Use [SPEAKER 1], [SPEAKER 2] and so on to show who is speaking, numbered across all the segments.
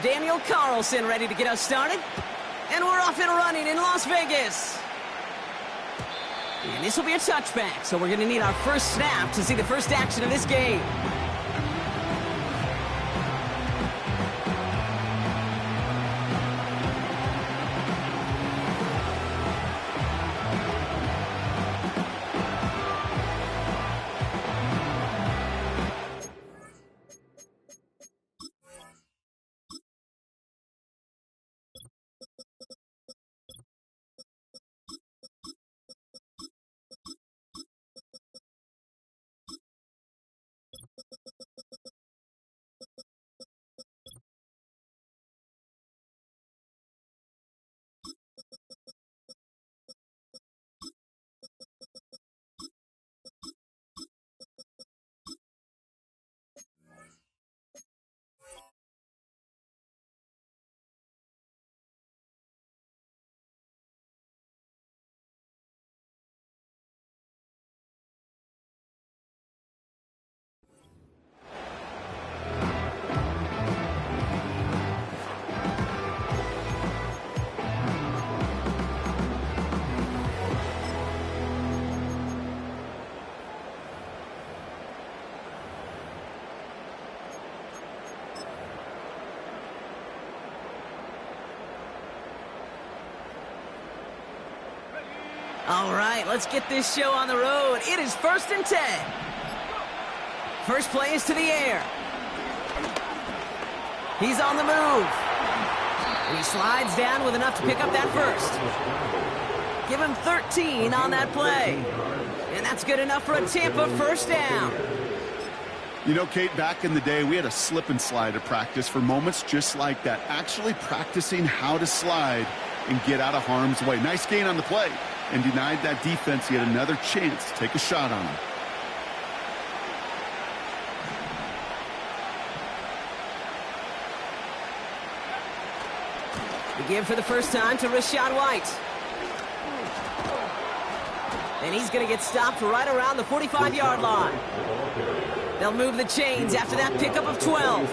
[SPEAKER 1] Daniel Carlson ready to get us started. And we're off and running in Las Vegas. And this will be a touchback, so we're going to need our first snap to see the first action of this game. All right, let's get this show on the road. It is 1st and 10. First play is to the air. He's on the move. And he slides down with enough to pick up that first. Give him 13 on that play. And that's good enough for a Tampa first down.
[SPEAKER 2] You know, Kate, back in the day, we had a slip and slide at practice for moments just like that. Actually practicing how to slide and get out of harm's way. Nice gain on the play. And denied that defense yet another chance to take a shot on him.
[SPEAKER 1] The give for the first time to Rachaad White. And he's going to get stopped right around the 45-yard line. They'll move the chains after that pickup of 12.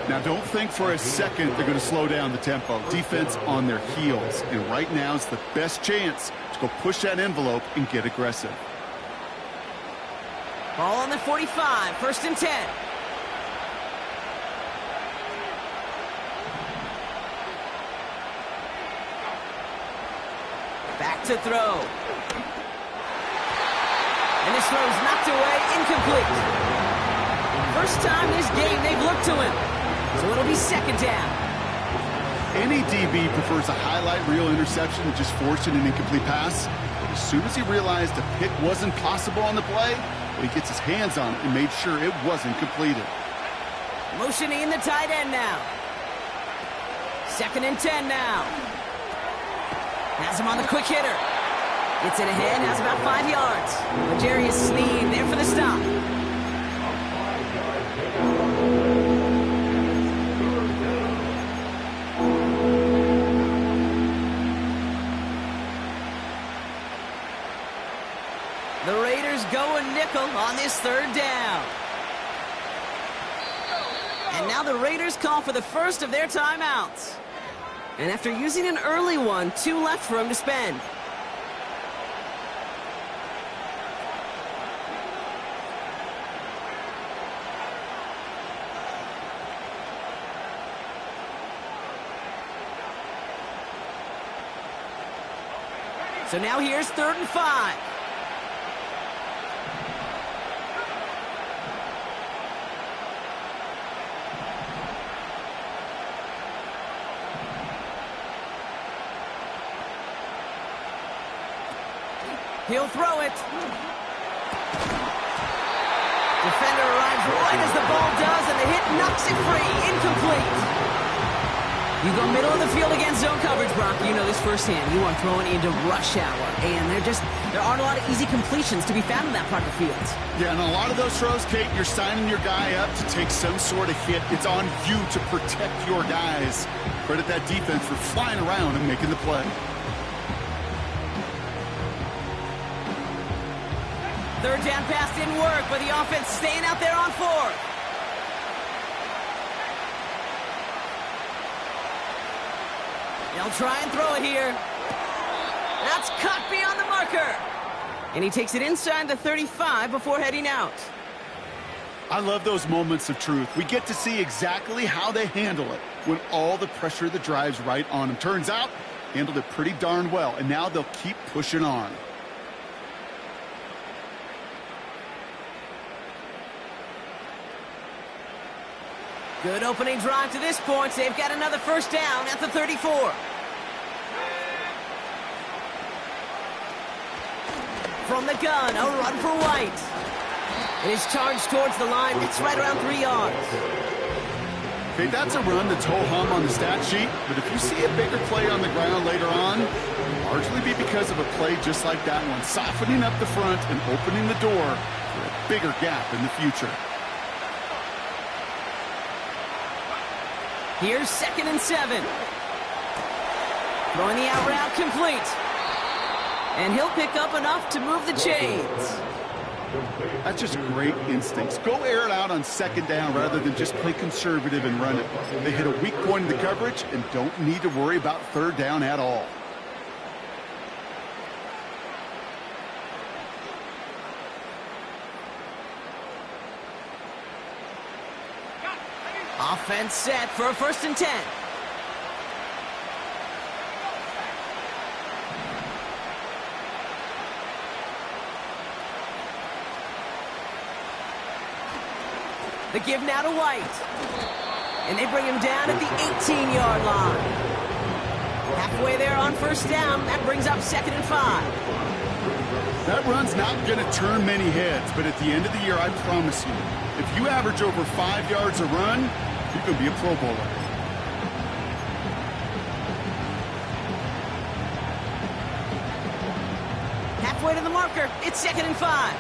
[SPEAKER 2] Now, don't think for a second they're going to slow down the tempo. Defense on their heels. And right now is the best chance to go push that envelope and get aggressive.
[SPEAKER 1] Ball on the 45, 1st and 10. Back to throw. And this throw is knocked away, incomplete. First time this game they've looked to him. So it'll be 2nd down.
[SPEAKER 2] Any DB prefers a highlight reel interception to just forcing an incomplete pass. But as soon as he realized a pick wasn't possible on the play, he gets his hands on it and made sure it wasn't completed.
[SPEAKER 1] Motioning the tight end now. 2nd and 10 now. Has him on the quick hitter. Gets it ahead, has about 5 yards. L'Jarius Sneed there for the stop. The Raiders go a nickel on this 3rd down. And now the Raiders call for the first of their timeouts. And after using an early one, 2 left for him to spend. So now here's 3rd and 5. He'll throw it. Defender arrives right as the ball does, and the hit knocks it free. Incomplete. You go middle of the field against zone coverage, Brock. You know this firsthand. You are throwing into rush hour, and there aren't a lot of easy completions to be found in that part of the field.
[SPEAKER 2] Yeah, and a lot of those throws, Kate, you're signing your guy up to take some sort of hit. It's on you to protect your guys. Credit that defense for flying around and making the play.
[SPEAKER 1] 3rd down pass didn't work, but the offense staying out there on 4th. They'll try and throw it here. That's cut beyond the marker. And he takes it inside the 35 before heading out.
[SPEAKER 2] I love those moments of truth. We get to see exactly how they handle it when all the pressure that drives right on them. Turns out, handled it pretty darn well, and now they'll keep pushing on.
[SPEAKER 1] Good opening drive to this point. They've got another first down at the 34. From the gun, a run for White. It is charged towards the line. It's right around 3 yards.
[SPEAKER 2] Okay, that's a run that's ho-hum on the stat sheet, but if you see a bigger play on the ground later on, it'll largely be because of a play just like that one, softening up the front and opening the door for a bigger gap in the future.
[SPEAKER 1] Here's 2nd and 7. Throwing the out route complete. And he'll pick up enough to move the chains.
[SPEAKER 2] That's just great instincts. Go air it out on 2nd down rather than just play conservative and run it. They hit a weak point in the coverage and don't need to worry about 3rd down at all.
[SPEAKER 1] Offense set for a 1st and 10. The give now to White. And they bring him down at the 18-yard line. Halfway there on 1st down. That brings up 2nd and 5.
[SPEAKER 2] That run's not going to turn many heads, but at the end of the year, I promise you, if you average over 5 yards a run, you could be a Pro Bowler.
[SPEAKER 1] Halfway to the marker. It's 2nd and 5.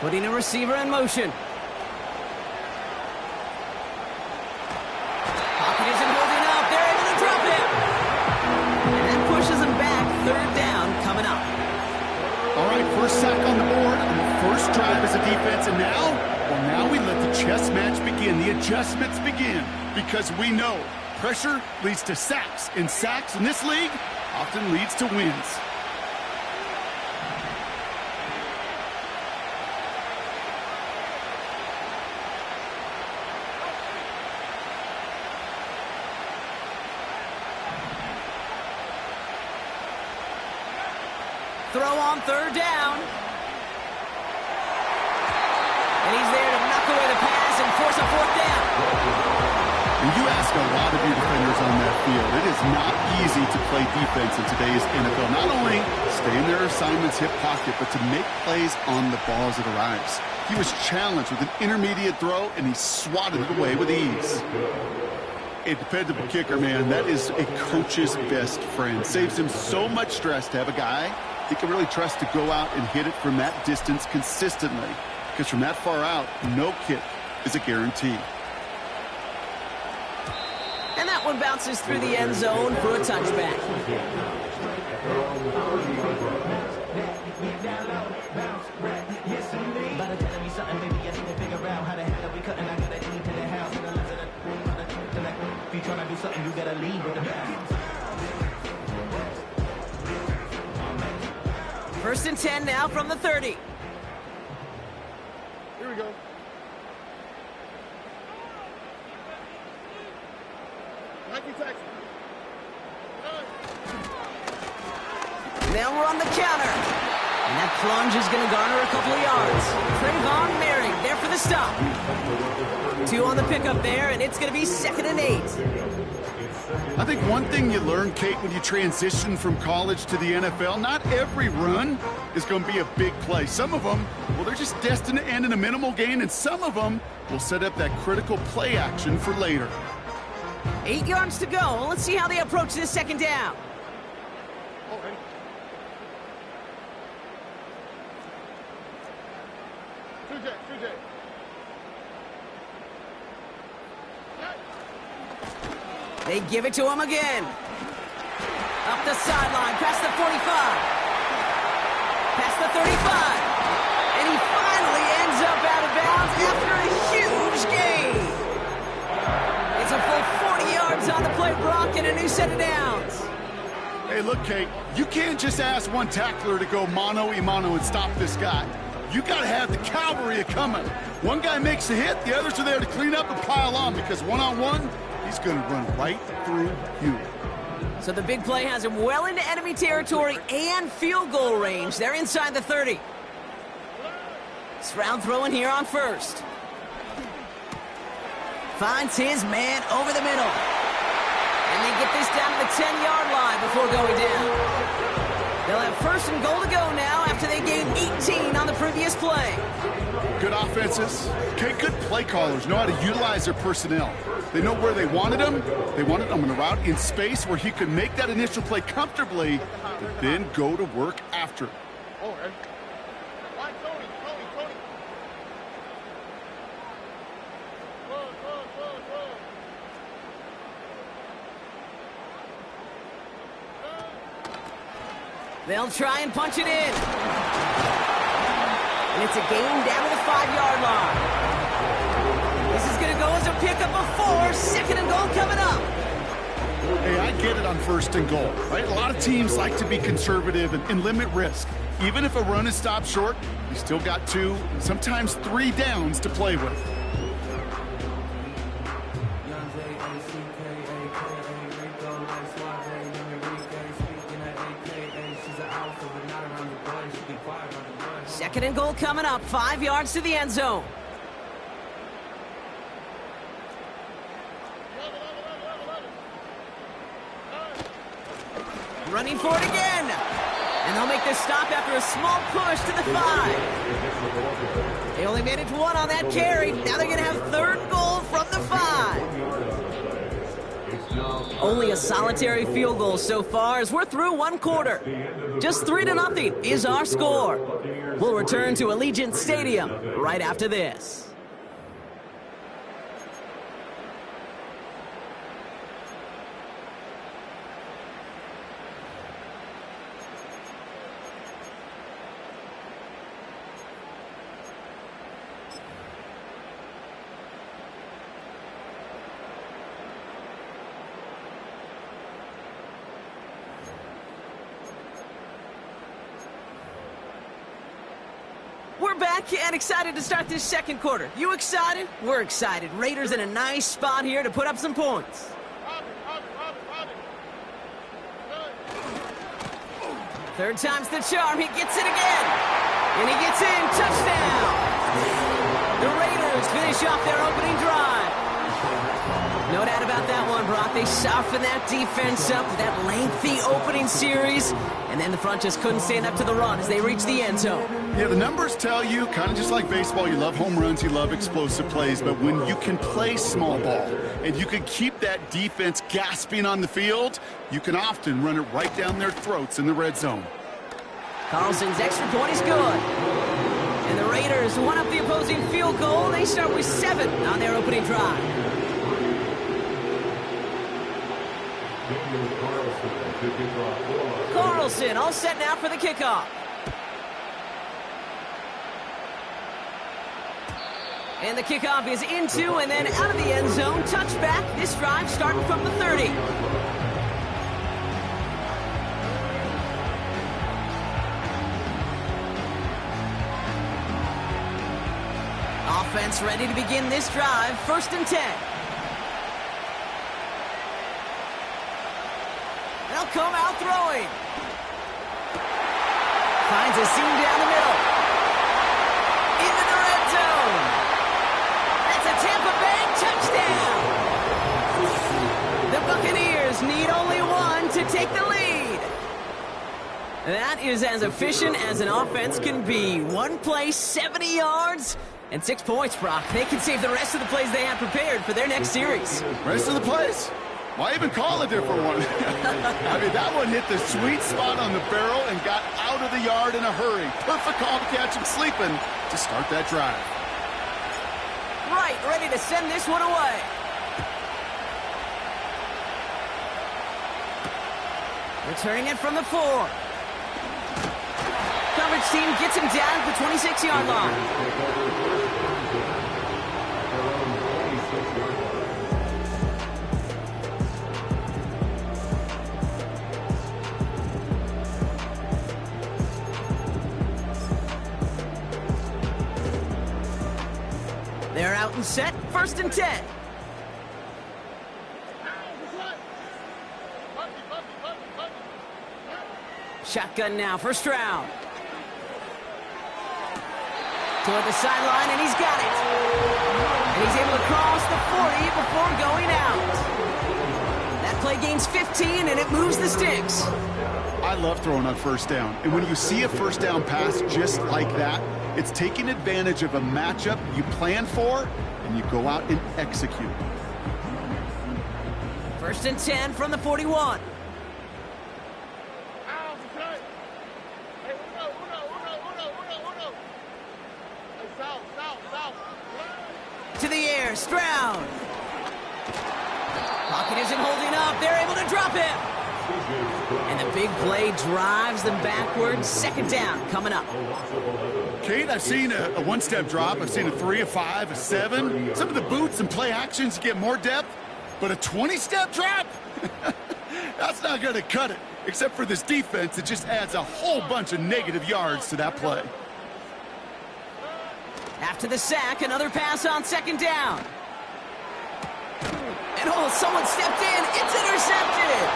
[SPEAKER 1] Putting a receiver in motion. Pocket isn't holding up. They're able to drop him. And that pushes him back. 3rd down coming up.
[SPEAKER 2] All right, first sack on the board on the first drive as a defense. And now, well, now we let the chess match begin. The adjustments begin because we know pressure leads to sacks. And sacks in this league often leads to wins.
[SPEAKER 1] Throw on 3rd down. And he's there to knock away the pass and force a 4th down.
[SPEAKER 2] And you ask a lot of your defenders on that field. It is not easy to play defense in today's NFL. Not only stay in their assignment's hip pocket, but to make plays on the ball as it arrives. He was challenged with an intermediate throw, and he swatted it away with ease. A dependable kicker, man, that is a coach's best friend. Saves him so much stress to have a guy he can really trust to go out and hit it from that distance consistently. Because from that far out, no kick is a guarantee.
[SPEAKER 1] And that one bounces through the end zone for a touchback. First and 10 now from the 30.
[SPEAKER 2] Here we go.
[SPEAKER 1] Now we're on the counter. And that plunge is going to garner a couple of yards. Trayvon Merrick there for the stop. 2 on the pickup there, and it's going to be 2nd and 8.
[SPEAKER 2] I think one thing you learn, Kate, when you transition from college to the NFL, not every run is going to be a big play. Some of them, well, they're just destined to end in a minimal gain, and some of them will set up that critical play action for later.
[SPEAKER 1] 8 yards to go. Let's see how they approach this 2nd down. They give it to him again. A the sideline, past the 45, past the 35, and he finally ends up out of bounds after a huge gain. It's a full 40 yards on the play, Brock, and a new set of downs.
[SPEAKER 2] Hey, look, Kate, you can't just ask one tackler to go mano-a-mano and stop this guy. You got to have the cavalry coming. One guy makes a hit, the others are there to clean up and pile on, because one-on-one, he's going to run right through you.
[SPEAKER 1] So the big play has him well into enemy territory and field goal range. They're inside the 30. Stroud throwing here on first. Finds his man over the middle. And they get this down to the 10-yard line before going down. They'll have first and goal to go now after they gained 18 on the previous play.
[SPEAKER 2] Good offenses. Okay, good play callers know how to utilize their personnel. They know where they wanted him. They wanted him in a route in space where he could make that initial play comfortably, but then go to work after.
[SPEAKER 1] They'll try and punch it in. And it's a gain down to the 5-yard line. This is going to go as a pickup of 4. Second and goal coming up.
[SPEAKER 2] Hey, I get it on first and goal, right? A lot of teams like to be conservative and limit risk. Even if a run is stopped short, you still got 2, sometimes 3 downs to play with.
[SPEAKER 1] Second and goal coming up, 5 yards to the end zone. Running for it again. And they'll make this stop after a small push to the 5. They only made it to 1 on that carry. Now they're going to have third goal from the 5. Only a solitary field goal so far as we're through 1 quarter. Just 3-0 is our score. We'll return to Allegiant Stadium right after this. We're back and excited to start this second quarter. You excited? We're excited. Raiders in a nice spot here to put up some points. Third time's the charm. He gets it again. And he gets in. Touchdown. The Raiders finish off their opening drive. No doubt about that one, Brock. They softened that defense up with that lengthy opening series. And then the front just couldn't stand up to the run as they reached the end zone.
[SPEAKER 2] Yeah, the numbers tell you, kind of just like baseball, you love home runs, you love explosive plays, but when you can play small ball and you can keep that defense gasping on the field, you can often run it right down their throats in the red zone.
[SPEAKER 1] Carlson's extra point is good. And the Raiders won up the opposing field goal. They start with 7 on their opening drive. Carlson all set now for the kickoff. And the kickoff is into and then out of the end zone. Touchback. This drive starting from the 30. Offense ready to begin this drive. First and 10. They'll come out throwing. Finds a seam down the middle. Into the red zone. That's a Tampa Bay touchdown. The Buccaneers need only 1 to take the lead. That is as efficient as an offense can be. 1 play, 70 yards, and 6 points, Brock. They can save the rest of the plays they have prepared for their next series.
[SPEAKER 2] Rest of the plays? Why even call a different one? I mean, that one hit the sweet spot on the barrel and got out of the yard in a hurry. Perfect call to catch him sleeping to start that drive.
[SPEAKER 1] Right, ready to send this one away. Returning it from the 4. Coverage team gets him down at the 26-yard line. They're out and set, 1st and 10. Shotgun now for Stroud. Toward the sideline, and he's got it. And he's able to cross the 40 before going out. That play gains 15, and it moves the sticks.
[SPEAKER 2] I love throwing on 1st down. And when you see a 1st down pass just like that, it's taking advantage of a matchup you plan for, and you go out and execute.
[SPEAKER 1] 1st and 10 from the 41. To the air, Stroud. Pocket isn't holding up. They're able to drop him. And the big play drives them backwards. 2nd down coming up.
[SPEAKER 2] Kate, I've seen a one-step drop. I've seen a 3, a 5, a 7. Some of the boots and play actions get more depth, but a 20-step drop? That's not going to cut it. Except for this defense, it just adds a whole bunch of negative yards to that play.
[SPEAKER 1] After the sack, another pass on 2nd down. And oh, someone stepped in. It's intercepted.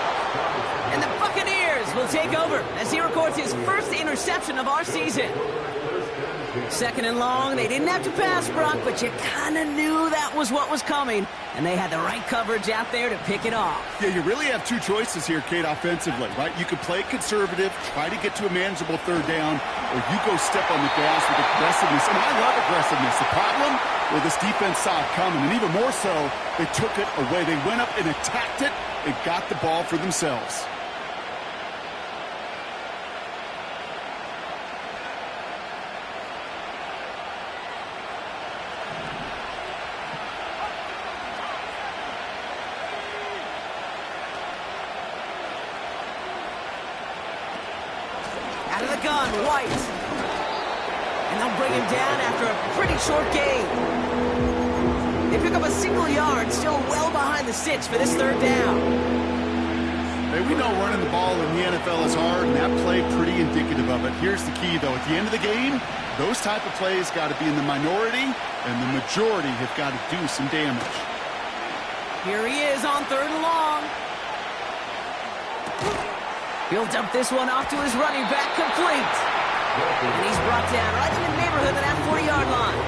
[SPEAKER 1] And the Buccaneers will take over as he records his 1st interception of our season. 2nd and long. They didn't have to pass, Brock, but you kind of knew that was what was coming. And they had the right coverage out there to pick it off.
[SPEAKER 2] Yeah, you really have 2 choices here, Kate, offensively, right? You could play conservative, try to get to a manageable 3rd down, or you go step on the gas with aggressiveness. And I love aggressiveness. The problem, well, this defense saw it coming, and even more so, they took it away. They went up and attacked it and got the ball for themselves.
[SPEAKER 1] Out of the gun, White. And they'll bring him down after a pretty short gain. They pick up a single yard, still well behind the sticks for this 3rd down.
[SPEAKER 2] Hey, we know running the ball in the NFL is hard, and that play pretty indicative of it. Here's the key, though. At the end of the game, those type of plays got to be in the minority, and the majority have got to do some damage.
[SPEAKER 1] Here he is on 3rd and long. He'll dump this one off to his running back, complete. And he's brought down right in the neighborhood of that 40-yard line.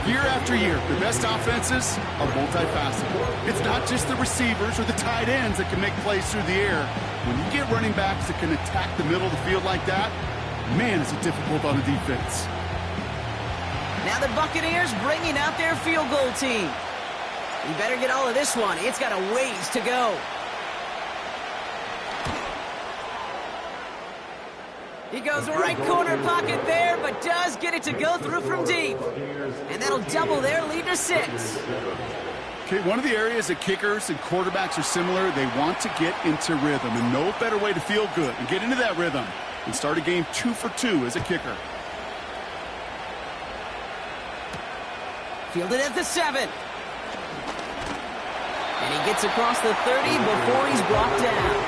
[SPEAKER 2] Year after year, the best offenses are multifaceted. It's not just the receivers or the tight ends that can make plays through the air. When you get running backs that can attack the middle of the field like that, man, is it difficult on a defense.
[SPEAKER 1] Now the Buccaneers bringing out their field goal team. You better get all of this one. It's got a ways to go. He goes right corner pocket there, but does get it to go through from deep. And that'll double their lead to 6.
[SPEAKER 2] Okay, one of the areas that kickers and quarterbacks are similar, they want to get into rhythm. And no better way to feel good and get into that rhythm and start a game 2 for 2 as a kicker.
[SPEAKER 1] Fielded at the 7. And he gets across the 30 before he's brought down.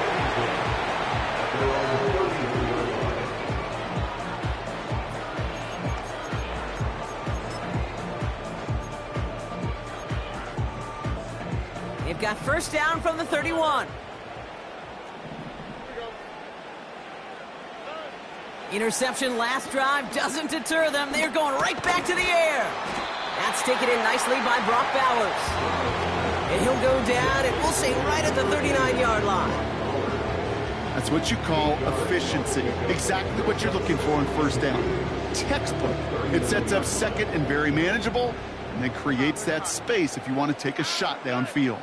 [SPEAKER 1] They've got 1st down from the 31. Interception last drive doesn't deter them. They're going right back to the air. That's taken in nicely by Brock Bowers. And he'll go down, and we'll say right at the 39-yard line.
[SPEAKER 2] That's what you call efficiency. Exactly what you're looking for on 1st down. Textbook. It sets up 2nd and very manageable, and then creates that space if you want to take a shot downfield.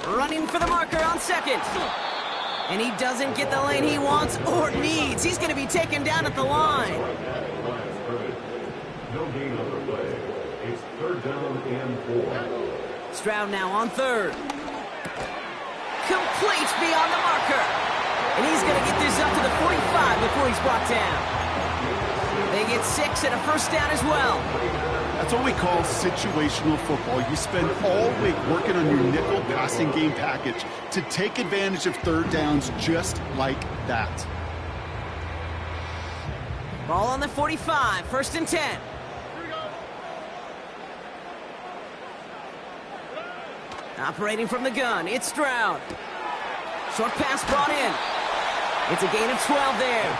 [SPEAKER 1] Running for the marker on 2nd. And he doesn't get the lane he wants or needs. He's going to be taken down at the line.
[SPEAKER 3] No gain on the play. It's 3rd down and 4.
[SPEAKER 1] Stroud now on third. Complete beyond the marker. And he's going to get this up to the 45 before he's brought down. They get 6 and a first down as well.
[SPEAKER 2] That's what we call situational football. You spend all week working on your nickel passing game package to take advantage of third downs just like that.
[SPEAKER 1] Ball on the 45, first and 10. Operating from the gun, it's Stroud. Short pass brought in. It's a gain of 12 there.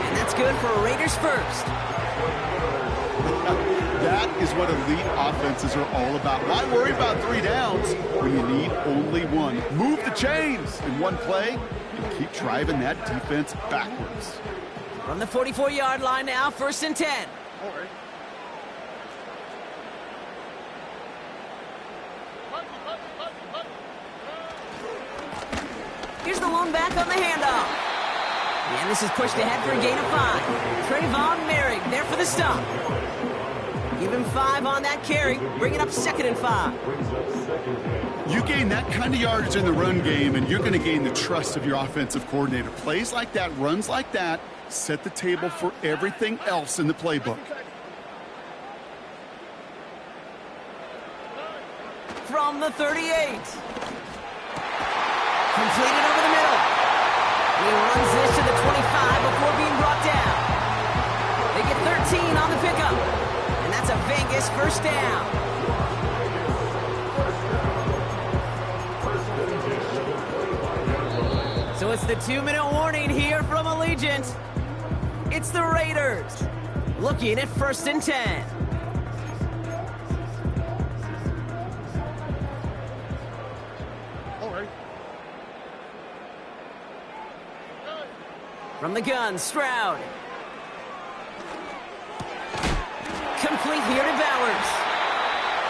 [SPEAKER 1] And that's good for a Raiders first.
[SPEAKER 2] That is what elite offenses are all about. Why worry about 3 downs when you need only one? Move the chains in one play and keep driving that defense backwards.
[SPEAKER 1] From the 44-yard line now, first and 10. Here's the lone back on the handoff. And this is pushed ahead for a gain of 5. Trayvon Merrick there for the stop. Give him 5 on that carry. Bring it up second and 5.
[SPEAKER 2] You gain that kind of yardage in the run game, and you're going to gain the trust of your offensive coordinator. Plays like that, runs like that, set the table for everything else in the playbook.
[SPEAKER 1] From the 38. Completed over the middle. He runs this to the 25 before being brought down. They get 13 on the pickup. And that's a Vegas first down. So it's the 2-minute warning here from Allegiant. It's the Raiders looking at first and 10. From the gun, Stroud. Complete here to Bowers.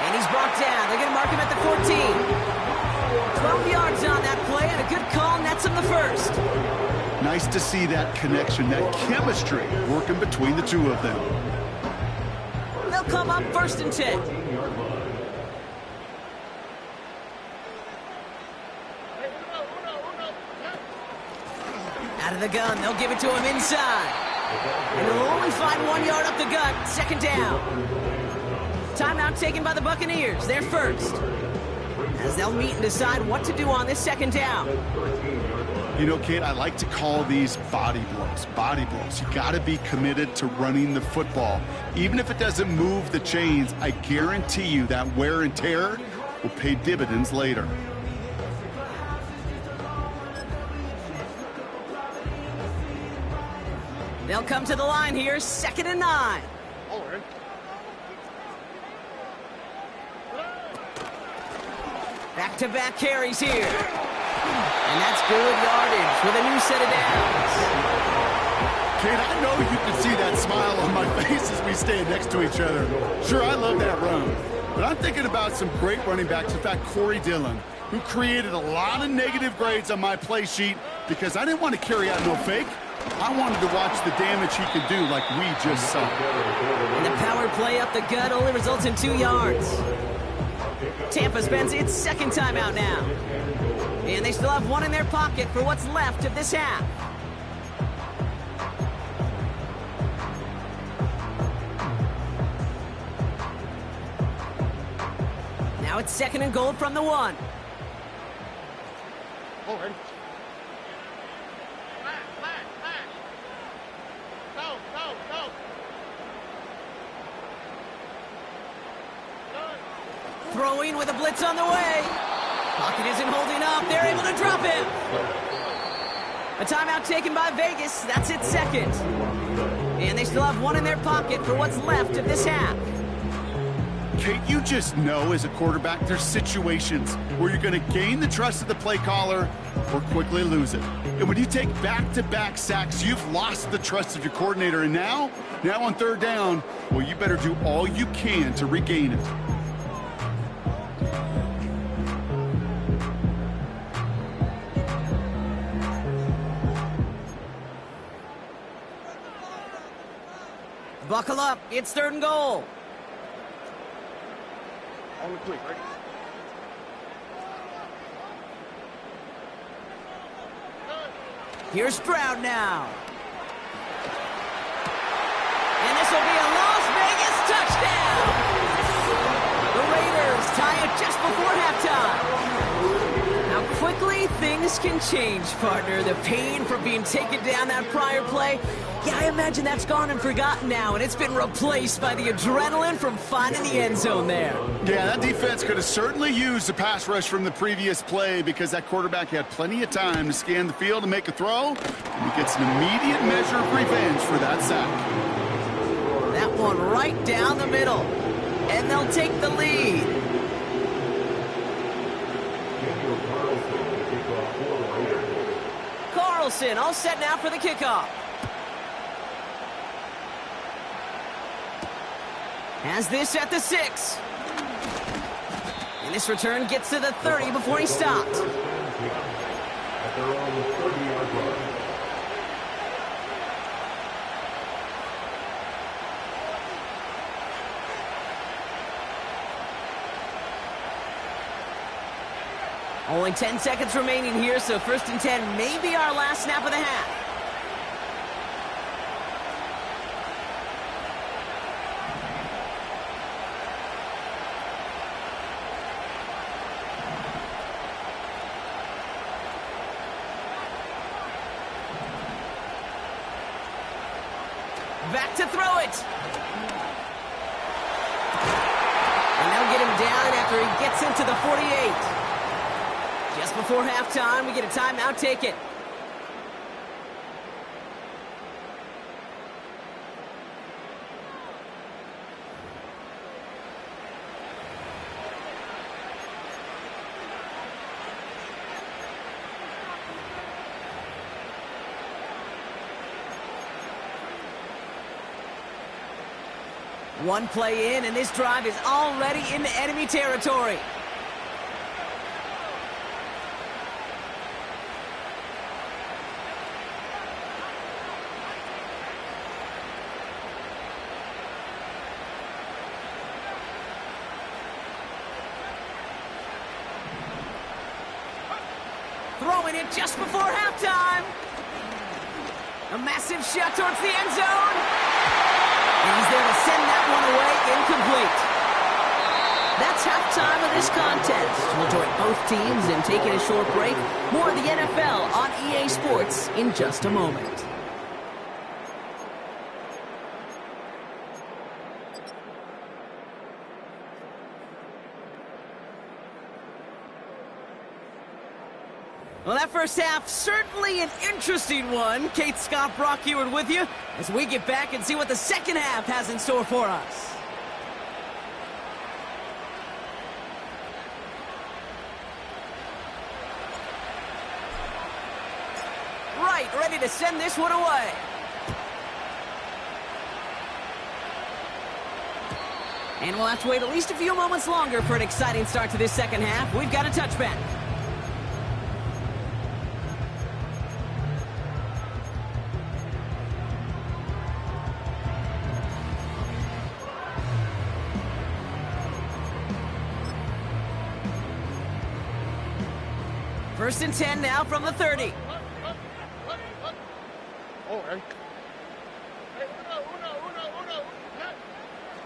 [SPEAKER 1] And he's brought down. They're going to mark him at the 14. 12 yards on that play, and a good call nets him the first.
[SPEAKER 2] Nice to see that connection, that chemistry working between the two of them.
[SPEAKER 1] They'll come up first and 10. Out of the gun, they'll give it to him inside. And they'll only find 1 yard up the gut, second down. Timeout taken by the Buccaneers, they're first. As they'll meet and decide what to do on this second down.
[SPEAKER 2] You know, Kate, I like to call these body blows. Body blows. You got to be committed to running the football. Even if it doesn't move the chains, I guarantee you that wear and tear will pay dividends later.
[SPEAKER 1] They'll come to the line here, second and 9. Back-to-back carries here. And that's good yardage with a new set of downs.
[SPEAKER 2] Kate, I know you can see that smile on my face as we stand next to each other. Sure, I love that run. But I'm thinking about some great running backs. In fact, Corey Dillon, who created a lot of negative grades on my play sheet because I didn't want to carry out no fake. I wanted to watch the damage he could do like we just saw.
[SPEAKER 1] And the power play up the gut only results in 2 yards. Tampa spends its second timeout now. And they still have 1 in their pocket for what's left of this half. Now it's second and goal from the 1. Throwing with a blitz on the way. Pocket isn't holding up. They're able to drop him. A timeout taken by Vegas. That's its second. And they still have 1 in their pocket for what's left of this half.
[SPEAKER 2] Kate, you just know as a quarterback there's situations where you're going to gain the trust of the play caller or quickly lose it. And when you take back-to-back sacks, you've lost the trust of your coordinator. And now on third down, well, you better do all you can to regain it.
[SPEAKER 1] Buckle up. It's third and goal.
[SPEAKER 3] On the quick, right?
[SPEAKER 1] Here's Stroud now. And this will be a Las Vegas touchdown. The Raiders tie it just before halftime. How quickly things can change, partner. The pain from being taken down that prior play, yeah, I imagine that's gone and forgotten now, and it's been replaced by the adrenaline from finding the end zone there.
[SPEAKER 2] Yeah, that defense could have certainly used the pass rush from the previous play because that quarterback had plenty of time to scan the field and make a throw, and he gets an immediate measure of revenge for that sack.
[SPEAKER 1] That one right down the middle, and they'll take the lead. Carlson all set now for the kickoff. Has this at the 6. And this return gets to the 30 before he stopped. Only 10 seconds remaining here, so 1st and 10 may be our last snap of the half. Back to throw it. And they'll get him down after he gets into the 48. Just before halftime, we get a timeout. Take it. One play in, and this drive is already into enemy territory. Throwing it just before halftime. A massive shot towards the end zone. And he's there to send that one away, incomplete. That's halftime of this contest. We'll join both teams in taking a short break. More of the NFL on EA Sports in just a moment. Well, that first half, certainly an interesting one. Kate, Scott, Brock Ewart with you as we get back and see what the second half has in store for us. Right, ready to send this one away. And we'll have to wait at least a few moments longer for an exciting start to this second half. We've got a touchback. First and 10 now from the 30.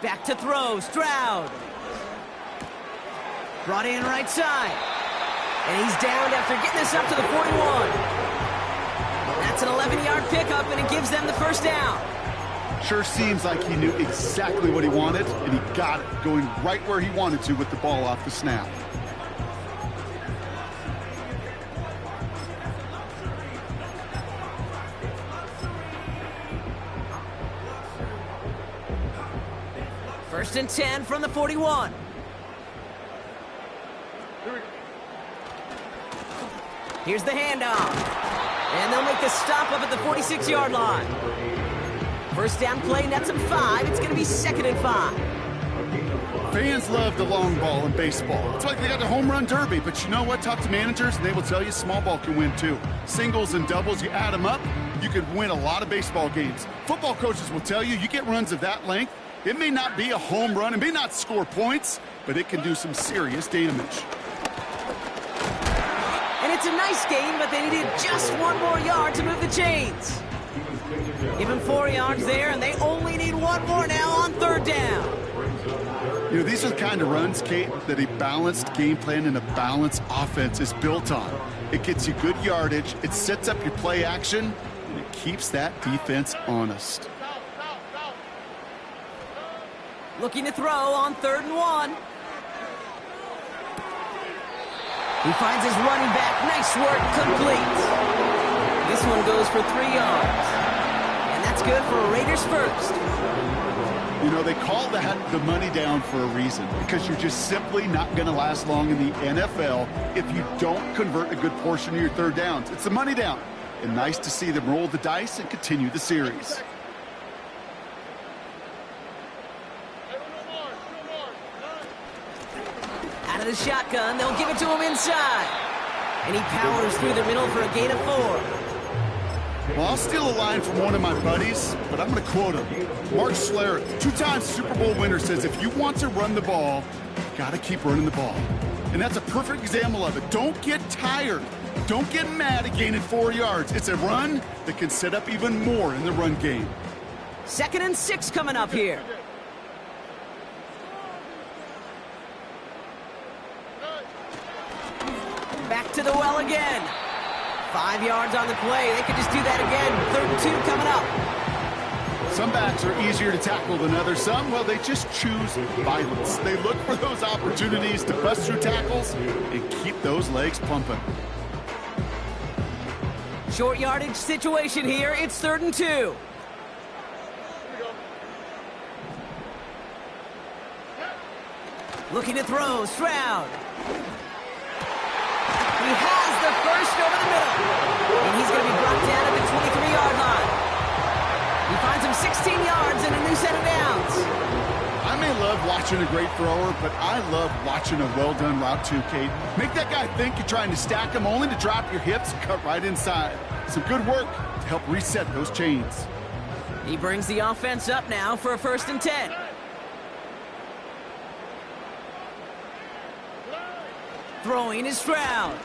[SPEAKER 1] Back to throw, Stroud. Brought in right side. And he's downed after getting this up to the 41. That's an 11-yard pickup, and it gives them the first down.
[SPEAKER 2] Sure seems like he knew exactly what he wanted, and he got it, going right where he wanted to with the ball off the snap.
[SPEAKER 1] First and 10 from the 41. Here's the handoff. And they'll make the stop up at the 46-yard line. First down play, nets them 5. It's going to be 2nd and 5.
[SPEAKER 2] Fans love the long ball in baseball. It's like they got the home run derby, but you know what? Talk to managers, and they will tell you small ball can win too. Singles and doubles, you add them up, you could win a lot of baseball games. Football coaches will tell you get runs of that length. It may not be a home run, it may not score points, but it can do some serious damage.
[SPEAKER 1] And It's a nice gain, but they needed just one more yard to move the chains. Give him 4 yards there, and they only need one more now on 3rd down.
[SPEAKER 2] You know, these are the kind of runs, Kate, that a balanced game plan and a balanced offense is built on. It gets you good yardage, it sets up your play action, and it keeps that defense honest.
[SPEAKER 1] Looking to throw on 3rd and 1. He finds his running back. Nice work, complete. This one goes for 3 yards. And that's good for a Raiders first.
[SPEAKER 2] You know, they call that the money down for a reason, because you're just simply not going to last long in the NFL if you don't convert a good portion of your 3rd downs. It's the money down. And nice to see them roll the dice and continue the series.
[SPEAKER 1] Out of the shotgun, they'll give it to him inside. And he powers through the middle for a gain of 4.
[SPEAKER 2] Well, I'll steal a line from one of my buddies, but I'm going to quote him. Mark Schlereth, 2-time Super Bowl winner, says if you want to run the ball, you got to keep running the ball. And that's a perfect example of it. Don't get tired. Don't get mad at gaining 4 yards. It's a run that can set up even more in the run game.
[SPEAKER 1] 2nd and 6 coming up here. Back to the well again. 5 yards on the play. They could just do that again. 3rd and 2 coming up.
[SPEAKER 2] Some backs are easier to tackle than others. Some, well, they just choose violence. They look for those opportunities to bust through tackles and keep those legs pumping.
[SPEAKER 1] Short yardage situation here. It's 3rd and 2. Looking to throw. Stroud. He has the first over the middle. And he's going to be brought down at the 23-yard line. He finds him 16 yards and a new set of downs.
[SPEAKER 2] I may love watching a great thrower, but I love watching a well-done route too, Kate. Make that guy think you're trying to stack him only to drop your hips and cut right inside. Some good work to help reset those chains.
[SPEAKER 1] He brings the offense up now for a 1st and 10. Throwing is Stroud.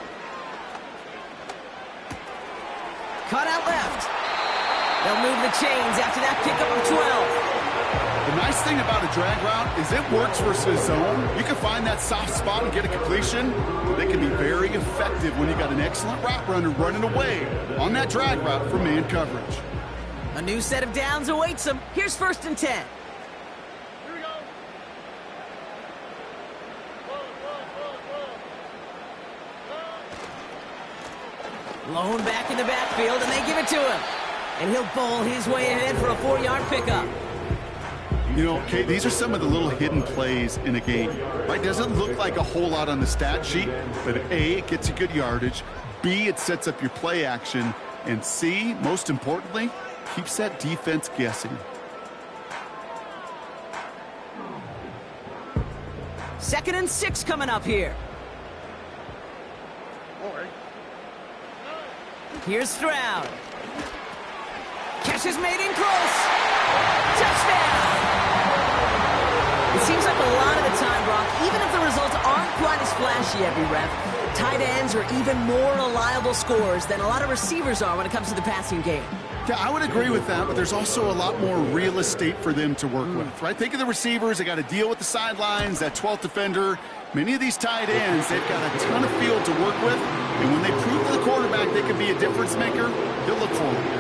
[SPEAKER 1] Cut out left. They'll move the chains after that pickup of 12.
[SPEAKER 2] The nice thing about a drag route is it works versus zone. You can find that soft spot and get a completion. They can be very effective when you got an excellent route runner running away on that drag route for man coverage.
[SPEAKER 1] A new set of downs awaits them. Here's 1st and 10. Lone back in the backfield, and they give it to him. And he'll bowl his way ahead for a 4-yard pickup.
[SPEAKER 2] You know, Kate, these are some of the little hidden plays in a game. Right? Doesn't look like a whole lot on the stat sheet, but A, it gets you good yardage. B, it sets up your play action. And C, most importantly, keeps that defense guessing.
[SPEAKER 1] 2nd and 6 coming up here. Here's Stroud. Catch is made in close. Touchdown! It seems like a lot of the time, Brock, even if the results aren't quite as flashy every rep, tight ends are even more reliable scorers than a lot of receivers are when it comes to the passing game.
[SPEAKER 2] Yeah, I would agree with that, but there's also a lot more real estate for them to work with, right? Think of the receivers. They got to deal with the sidelines, that 12th defender. Many of these tight ends, they've got a ton of field to work with, and when they prove to the quarterback they can be a difference maker, they'll look for him.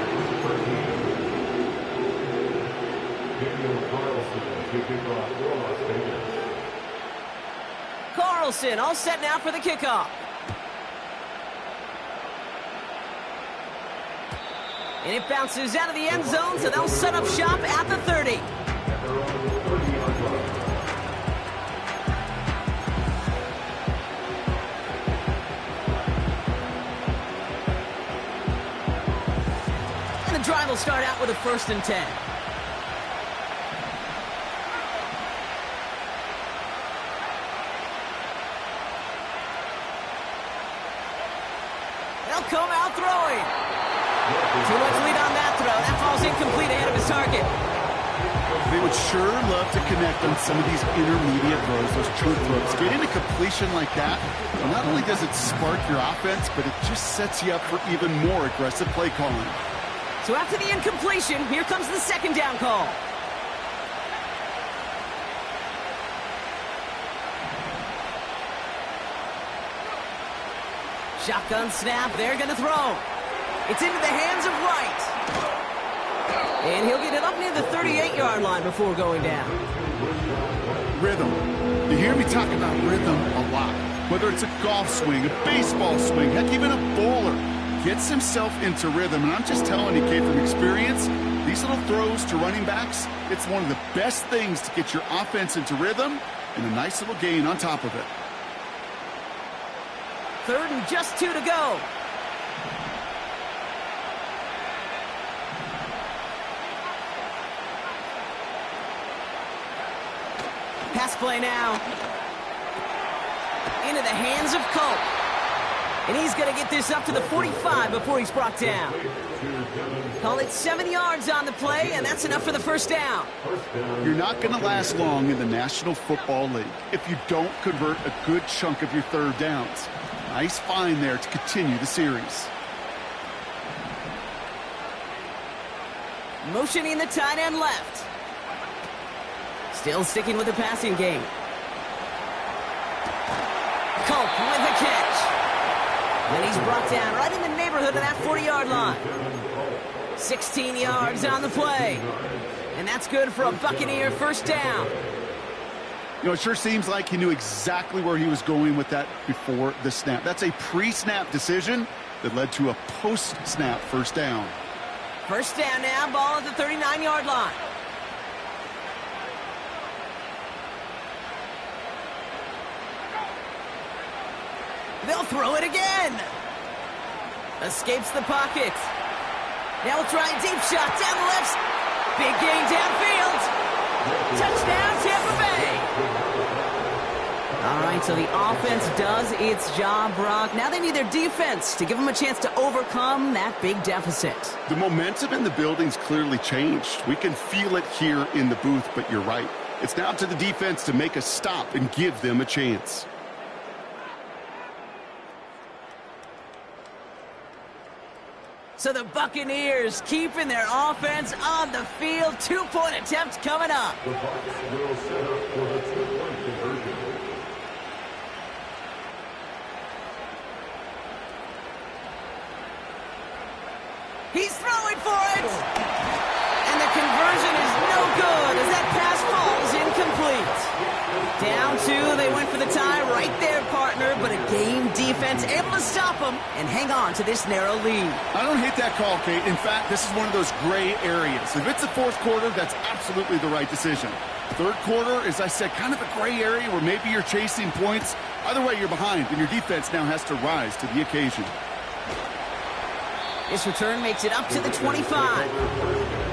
[SPEAKER 1] Carlson all set now for the kickoff. And it bounces out of the end zone, so they'll set up shop at the 30. And the drive will start out with a 1st and 10. They'll come out throwing. Too much lead on that throw. That falls incomplete ahead of his target.
[SPEAKER 2] They would sure love to connect on some of these intermediate throws, those chunk throws. Getting a completion like that, well, not only does it spark your offense, but it just sets you up for even more aggressive play calling.
[SPEAKER 1] So after the incompletion, here comes the second down call. Shotgun snap, they're going to throw. It's into the hands of Wright. And he'll get it up near the 38-yard line before going down.
[SPEAKER 2] Rhythm. You hear me talk about rhythm a lot. Whether it's a golf swing, a baseball swing, heck, even a bowler gets himself into rhythm. And I'm just telling you, Kate, from experience, these little throws to running backs, it's one of the best things to get your offense into rhythm and a nice little gain on top of it.
[SPEAKER 1] 3rd and just 2 to go. Pass play now. Into the hands of Cope. And he's going to get this up to the 45 before he's brought down. Call it 7 yards on the play, and that's enough for the first down.
[SPEAKER 2] You're not going to last long in the National Football League if you don't convert a good chunk of your third downs. Nice find there to continue the series.
[SPEAKER 1] Motioning the tight end left. Still sticking with the passing game. Culp with a catch. And he's brought down right in the neighborhood of that 40-yard line. 16 yards on the play. And that's good for a Buccaneer first down.
[SPEAKER 2] You know, it sure seems like he knew exactly where he was going with that before the snap. That's a pre-snap decision that led to a post-snap first down.
[SPEAKER 1] First down now, ball at the 39-yard line. They'll throw it again. Escapes the pocket. Now we'll try a deep shot down the left. Big gain downfield. Touchdown, Tampa Bay. All right, so the offense does its job, Brock. Now they need their defense to give them a chance to overcome that big deficit.
[SPEAKER 2] The momentum in the building's clearly changed. We can feel it here in the booth, but you're right. It's now to the defense to make a stop and give them a chance.
[SPEAKER 1] So the Buccaneers keeping their offense on the field. 2-point attempt coming up.
[SPEAKER 3] The Bucs will set up for the 2-point conversion.
[SPEAKER 1] He's throwing for it. And the conversion is no good as that pass falls incomplete. Down 2, they went for the tie right there, partner, but a game defense able to stop them and hang on to this narrow lead.
[SPEAKER 2] I don't hate that call, Kate. In fact, this is one of those gray areas. If it's the fourth quarter, that's absolutely the right decision. Third quarter, as I said, kind of a gray area where maybe you're chasing points. Either way, you're behind, and your defense now has to rise to the occasion.
[SPEAKER 1] This return makes it up to the 25.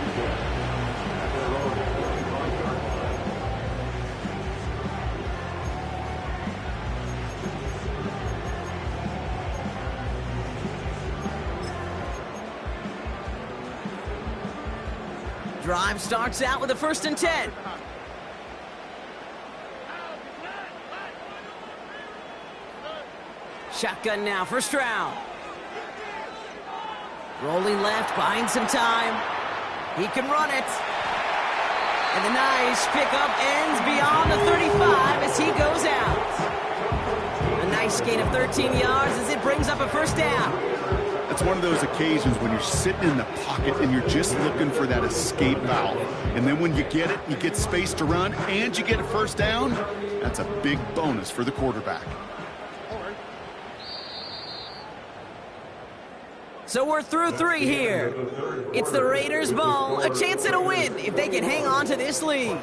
[SPEAKER 1] Drive starts out with a 1st and 10. Shotgun now, first round. Rolling left, buying some time. He can run it. And the nice pickup ends beyond the 35 as he goes out. A nice gain of 13 yards as it brings up a first down.
[SPEAKER 2] It's one of those occasions when you're sitting in the pocket and you're just looking for that escape valve. And then when you get it, you get space to run, and you get a first down. That's a big bonus for the quarterback.
[SPEAKER 1] So we're through 3 here. It's the Raiders' ball, a chance at a win if they can hang on to this lead.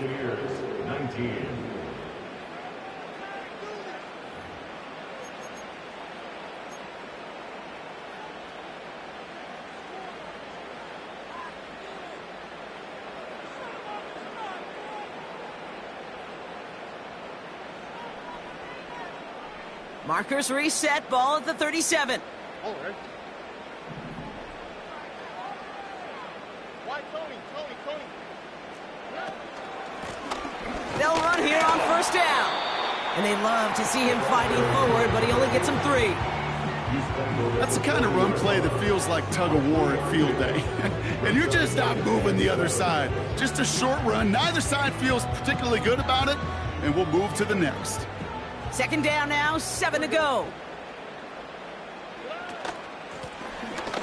[SPEAKER 1] Markers reset, ball at the 37. They'll run here on first down. And they love to see him fighting forward, but he only gets them 3.
[SPEAKER 2] That's the kind of run play that feels like tug-of-war at field day. And you're just not moving the other side. Just a short run. Neither side feels particularly good about it, and we'll move to the next.
[SPEAKER 1] Second down now, 7 to go.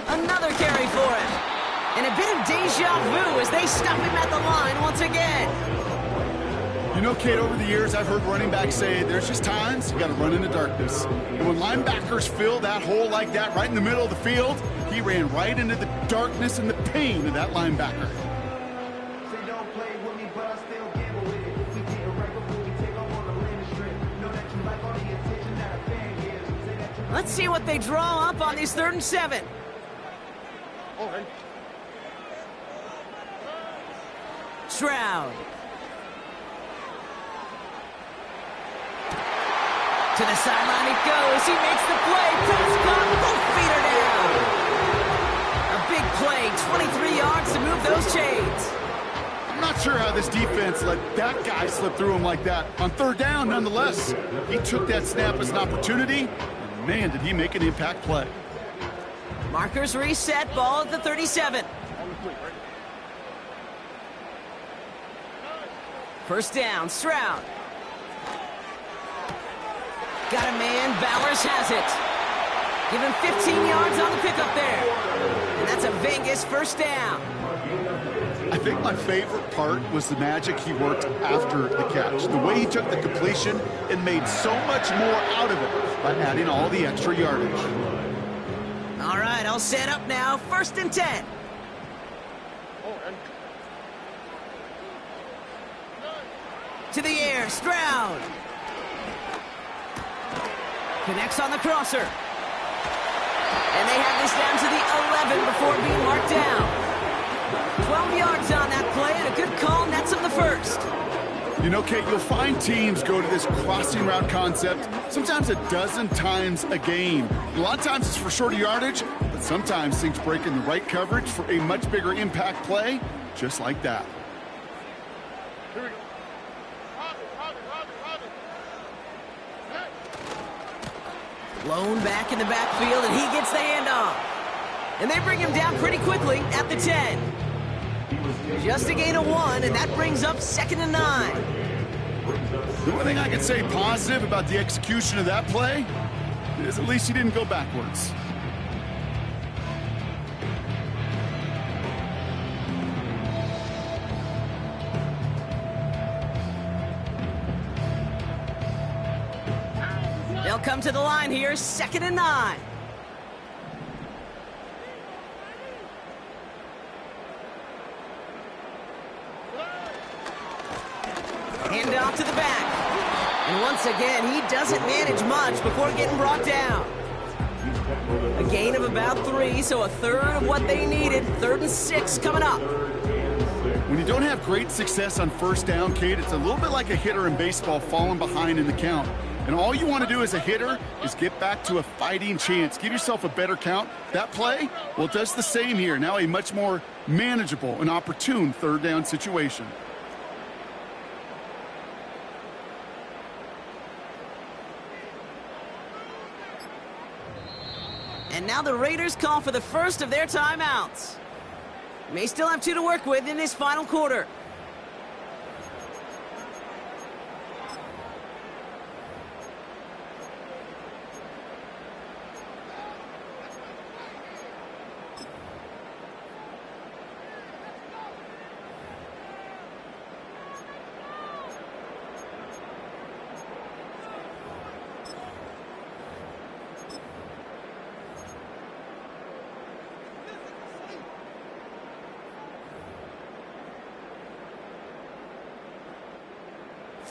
[SPEAKER 1] Another carry for him. And a bit of deja vu as they stop him at the line once again.
[SPEAKER 2] You know, Kate, over the years, I've heard running backs say there's just times you got to run in the darkness. And when linebackers fill that hole like that right in the middle of the field, he ran right into the darkness and the pain of that linebacker.
[SPEAKER 1] Let's see what they draw up on these 3rd and 7. Stroud. To the sideline it goes. He makes the play. Prescott, both feet are down. A big play, 23 yards to move those chains.
[SPEAKER 2] I'm not sure how this defense let that guy slip through him like that. On 3rd down, nonetheless, he took that snap as an opportunity, and man, did he make an impact play.
[SPEAKER 1] Markers reset, ball at the 37. First down, Stroud. Got a man, Bowers has it. Give him 15 yards on the pickup there. And that's a Vegas first down.
[SPEAKER 2] I think my favorite part was the magic he worked after the catch. The way he took the completion and made so much more out of it by adding all the extra yardage.
[SPEAKER 1] All right, I'll set up now. 1st and 10. To the air, Stroud. Connects on the crosser. And they have this down to the 11 before being marked down. 12 yards on that play, and a good call nets him the 1st.
[SPEAKER 2] You know, Kate, you'll find teams go to this crossing route concept sometimes a dozen times a game. A lot of times it's for shorter yardage, but sometimes things break in the right coverage for a much bigger impact play, just like that.
[SPEAKER 3] Here we go.
[SPEAKER 1] Blown back in the backfield, and he gets the handoff. And they bring him down pretty quickly at the 10. Just a gain of 1, and that brings up 2nd and 9.
[SPEAKER 2] The one thing I can say positive about the execution of that play is at least he didn't go backwards.
[SPEAKER 1] They'll come to the line here, 2nd and 9. Hand off to the back. And once again, he doesn't manage much before getting brought down. A gain of about 3, so a third of what they needed. 3rd and 6 coming up.
[SPEAKER 2] When you don't have great success on 1st down, Kate, it's a little bit like a hitter in baseball falling behind in the count. And all you want to do as a hitter is get back to a fighting chance. Give yourself a better count. That play, well, it does the same here. Now a much more manageable and opportune 3rd down situation.
[SPEAKER 1] And now the Raiders call for the first of their timeouts. May still have 2 to work with in this final quarter.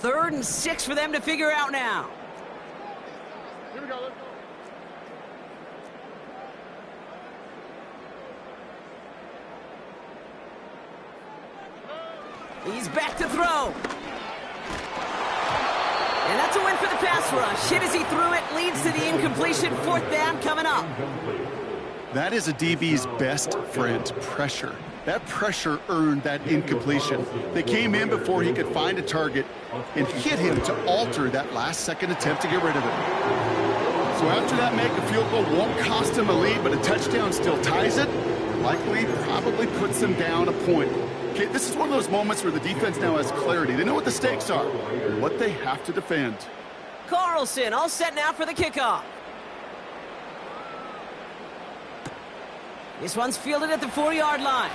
[SPEAKER 1] Third and 6 for them to figure out now.
[SPEAKER 3] Here we go, let's go.
[SPEAKER 1] He's back to throw. And that's a win for the pass rush. Hit as he threw it, leads to the incompletion. 4th down coming up.
[SPEAKER 2] That is a DB's best friend, pressure. That pressure earned that incompletion. They came in before he could find a target and hit him to alter that last-second attempt to get rid of it. So after that make, a field goal won't cost him a lead, but a touchdown still ties it. Likely, probably puts them down a point. Okay, this is one of those moments where the defense now has clarity. They know what the stakes are, what they have to defend.
[SPEAKER 1] Carlson all set now for the kickoff. This one's fielded at the 40-yard line.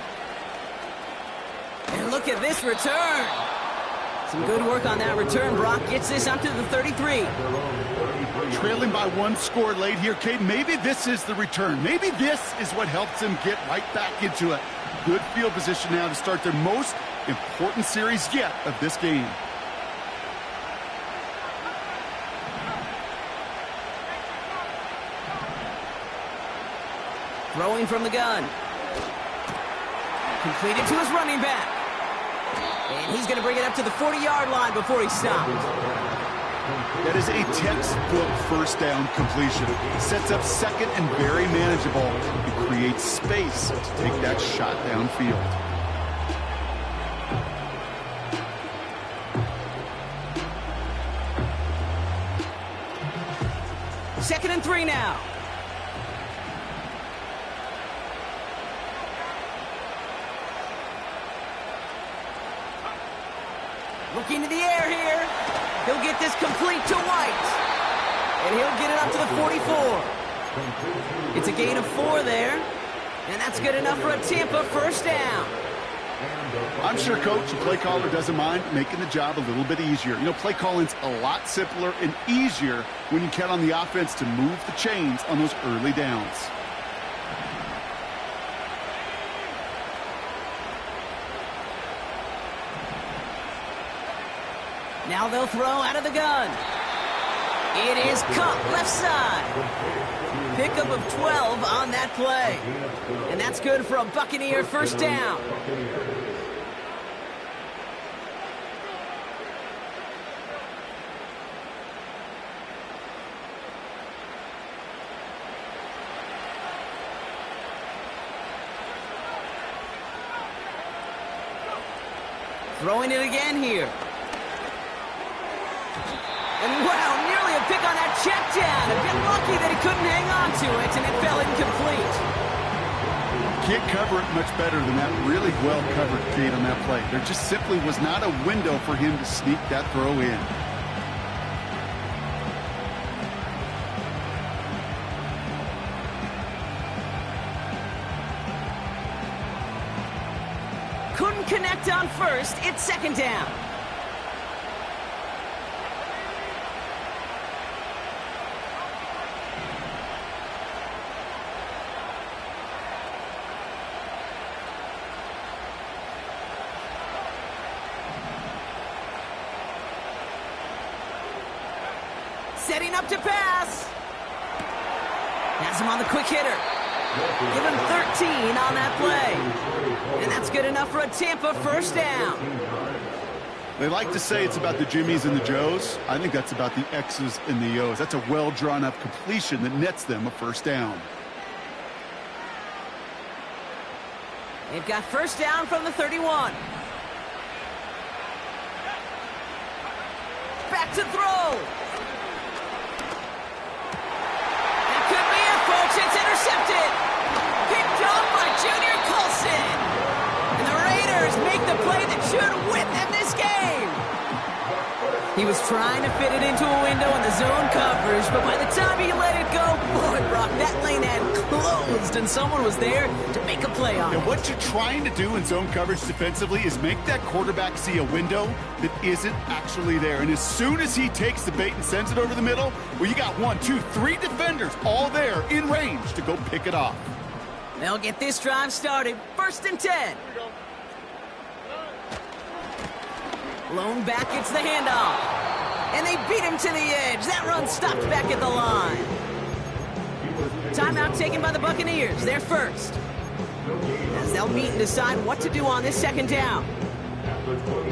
[SPEAKER 1] And look at this return. Some good work on that return. Brock gets this up to the 33.
[SPEAKER 2] Trailing by one score late here, Kate. Maybe this is the return. Maybe this is what helps them get right back into it. Good field position now to start their most important series yet of this game.
[SPEAKER 1] Throwing from the gun. Completed to his running back. And he's going to bring it up to the 40-yard line before he stopped.
[SPEAKER 2] That is a textbook first down completion. Sets up second and very manageable. It creates space to take that shot downfield.
[SPEAKER 1] Second and 3 now. Looking to the air here. He'll get this complete to White. And he'll get it up to the 44. It's a gain of 4 there. And that's good enough for a Tampa first down.
[SPEAKER 2] I'm sure Coach, the play caller, doesn't mind making the job a little bit easier. You know, play calling's a lot simpler and easier when you count on the offense to move the chains on those early downs.
[SPEAKER 1] Now they'll throw out of the gun. It is caught left side. Pickup of 12 on that play. And that's good for a Buccaneer first down. Throwing it again here. And wow, nearly a pick on that check down. A bit lucky that he couldn't hang on to it, and it fell incomplete.
[SPEAKER 2] Can't cover it much better than that. Really well covered, Kate, on that play. There just simply was not a window for him to sneak that throw in.
[SPEAKER 1] Couldn't connect on first. It's second down. Setting up to pass. Has him on the quick hitter. Give him 13 on that play. And that's good enough for a Tampa first down.
[SPEAKER 2] They like to say it's about the Jimmies and the Joes. I think that's about the X's and the O's. That's a well-drawn-up completion that nets them a first down.
[SPEAKER 1] They've got first down from the 31. Back to throw. It's intercepted. Picked off by Junior Colson. And the Raiders make the play that should win them this game. He was trying to fit it into a window in the zone coverage, but by the time he let it go, boy, Brock, that lane had closed, and someone was there to make a play on it.
[SPEAKER 2] And what you're trying to do in zone coverage defensively is make that quarterback see a window that isn't actually there. And as soon as he takes the bait and sends it over the middle, well, you got 1, 2, 3 defenders all there in range to go pick it off.
[SPEAKER 1] They'll get this drive started. First and 10. Lone back gets the handoff. And they beat him to the edge. That run stopped back at the line. Timeout taken by the Buccaneers. They're first. As they'll meet and decide what to do on this second down.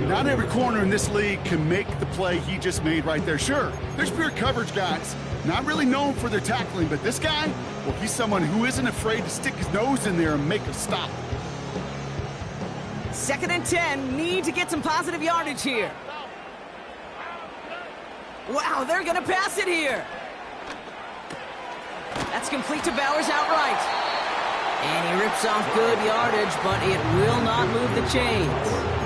[SPEAKER 2] Not every corner in this league can make the play he just made right there. Sure, there's pure coverage guys. Not really known for their tackling, but this guy, well, he's someone who isn't afraid to stick his nose in there and make a stop.
[SPEAKER 1] 2nd and 10. Need to get some positive yardage here. Wow, they're going to pass it here. That's complete to Bowers outright. And he rips off good yardage, but it will not move the chains.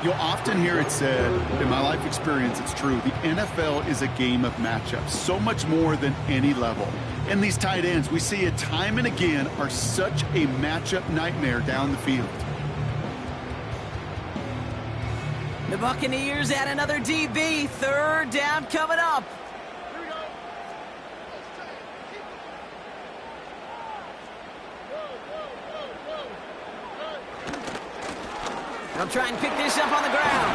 [SPEAKER 2] You'll often hear it said, in my life experience, it's true, the NFL is a game of matchups, so much more than any level. And these tight ends, we see it time and again, are such a matchup nightmare down the field.
[SPEAKER 1] The Buccaneers add another DB. 3rd down coming up. They'll try and pick this up on the ground.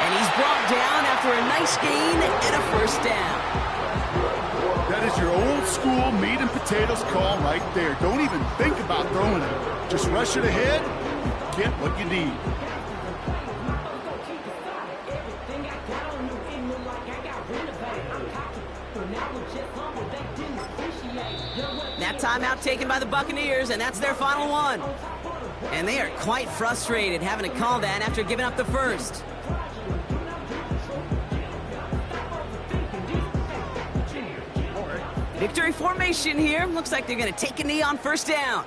[SPEAKER 1] And he's brought down after a nice gain and a 1st down.
[SPEAKER 2] That is your old school meat and potatoes call right there. Don't even think about throwing it. Just rush it ahead, get what you need.
[SPEAKER 1] That timeout taken by the Buccaneers, and that's their final one. And they are quite frustrated having to call that after giving up the 1st. Victory formation here. Looks like they're going to take a knee on 1st down.